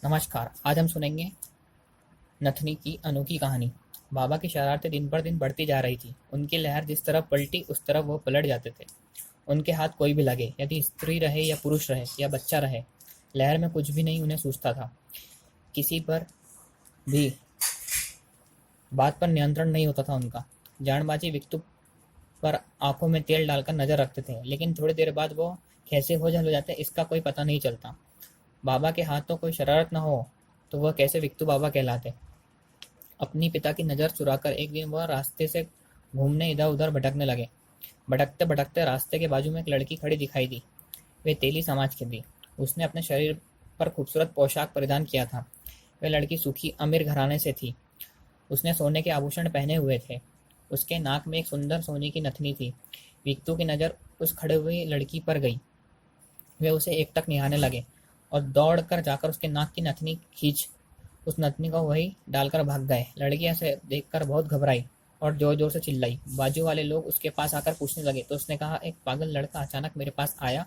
नमस्कार। आज हम सुनेंगे नथनी की अनोखी कहानी। बाबा की शरारतें दिन पर दिन बढ़ती जा रही थी। उनकी लहर जिस तरफ पलटी उस तरफ वो पलट जाते थे। उनके हाथ कोई भी लगे, यदि स्त्री रहे या पुरुष रहे या बच्चा रहे, लहर में कुछ भी नहीं उन्हें सूझता था। किसी पर भी बात पर नियंत्रण नहीं होता था उनका। जानबाजी विक्तु पर आंखों में तेल डालकर नजर रखते थे, लेकिन थोड़ी देर बाद वो कैसे हो जाते इसका कोई पता नहीं चलता। बाबा के हाथों कोई शरारत न हो तो वह कैसे विक्तु बाबा कहलाते। अपनी पिता की नज़र चुराकर एक दिन वह रास्ते से घूमने इधर-उधर भटकने लगे। भटकते-भटकते रास्ते के बाजू में एक लड़की खड़ी दिखाई दी। वे तेली समाज की थी। उसने अपने शरीर पर खूबसूरत पोशाक परिधान किया था। वह लड़की सुखी अमीर घराने से थी। उसने सोने के आभूषण पहने हुए थे। उसके नाक में एक सुंदर सोने की नथनी थी। विक्तू की नज़र उस खड़े हुई लड़की पर गई। वे उसे एकटक निहारने लगे और दौड़ कर जाकर उसके नाक की नथनी खींच उस नथनी को वहीं डालकर भाग गए। लड़की ऐसे देखकर बहुत घबराई और जोर जोर से चिल्लाई। बाजू वाले लोग उसके पास आकर पूछने लगे तो उसने कहा, एक पागल लड़का अचानक मेरे पास आया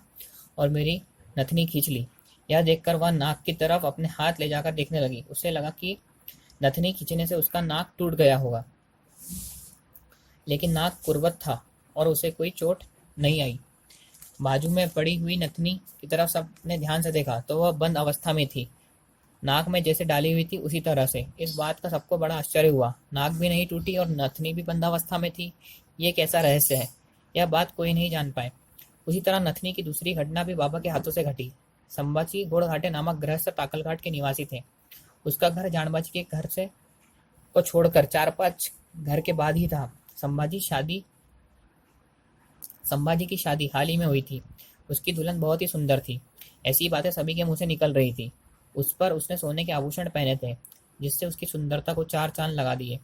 और मेरी नथनी खींच ली। यह देखकर वह नाक की तरफ अपने हाथ ले जाकर देखने लगी। उसे लगा कि नथनी खींचने से उसका नाक टूट गया होगा, लेकिन नाक कुर्बत था और उसे कोई चोट नहीं आई। बाजू में पड़ी हुई नथनी की तरफ सबने ध्यान से देखा तो वह बंद अवस्था में थी। नाक में जैसे डाली हुई थी उसी तरह से। इस बात का सबको बड़ा आश्चर्य हुआ। नाक भी नहीं टूटी और नथनी भी बंद अवस्था में थी। ये कैसा रहस्य है? यह बात कोई नहीं जान पाए। उसी तरह नथनी की दूसरी घटना भी बाबा के हाथों से घटी। संभाजी घोड़घाटे नामक गृहस्थ टाकलघाट के निवासी थे। उसका घर जानबाजी के घर से को छोड़कर 4-5 घर के बाद ही था। संभाजी की शादी हाल ही में हुई थी। उसकी दुल्हन बहुत ही सुंदर थी। ऐसी बातें सभी के मुंह से निकल रही थी। उस पर उसने सोने के आभूषण पहने थे, जिससे उसकी सुंदरता को 4 चांद लगा दिए।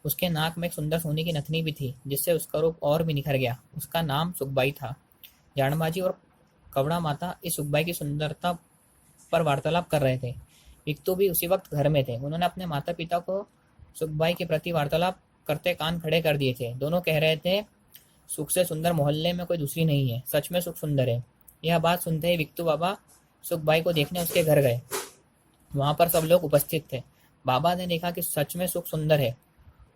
उसके नाक में एक सुंदर सोने की नथनी भी थी, जिससे उसका रूप और भी निखर गया। उसका नाम सुखबाई था। जानबाजी और कवड़ा माता इस सुखबाई की सुंदरता पर वार्तालाप कर रहे थे। विक्तू भी उसी वक्त घर में थे। उन्होंने अपने माता पिता को सुखबाई के प्रति वार्तालाप करते कान खड़े कर दिए थे। दोनों कह रहे थे, सुख से सुंदर मोहल्ले में कोई दूसरी नहीं है। सच में सुख सुंदर है। यह बात सुनते ही विक्तू बाबा सुखबाई को देखने उसके घर गए। वहां पर सब लोग उपस्थित थे। बाबा ने देखा कि सच में सुख सुंदर है।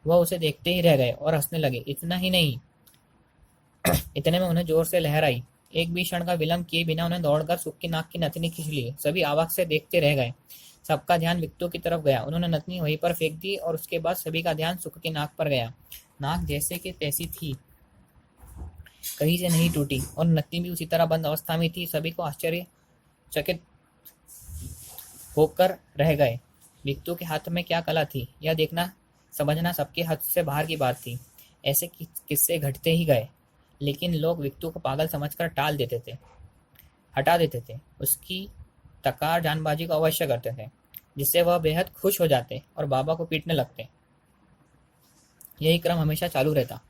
वह उसे देखते ही रह गए और हंसने लगे। इतना ही नहीं, इतने में उन्हें जोर से लहर आई। एक भी क्षण का विलंब किए बिना उन्हें दौड़कर सुख की नाक की नथनी खींच ली। सभी अवाक से देखते रह गए। सबका ध्यान विक्टू की तरफ गया। उन्होंने नथनी वहीं पर फेंक दी और उसके बाद सभी का ध्यान सुख की नाक पर गया। नाक जैसे कि तैसी थी, कहीं से नहीं टूटी और नथनी भी उसी तरह बंद अवस्था में थी। सभी को आश्चर्यचकित होकर रह गए। विक्टू के हाथ में क्या कला थी, यह देखना समझना सबके हद से बाहर की बात थी। ऐसे किस्से घटते ही गए, लेकिन लोग विक्टू को पागल समझकर टाल देते थे, हटा देते थे। उसकी तकार जानबाजी को अवश्य करते थे, जिससे वह बेहद खुश हो जाते और बाबा को पीटने लगते। यही क्रम हमेशा चालू रहता।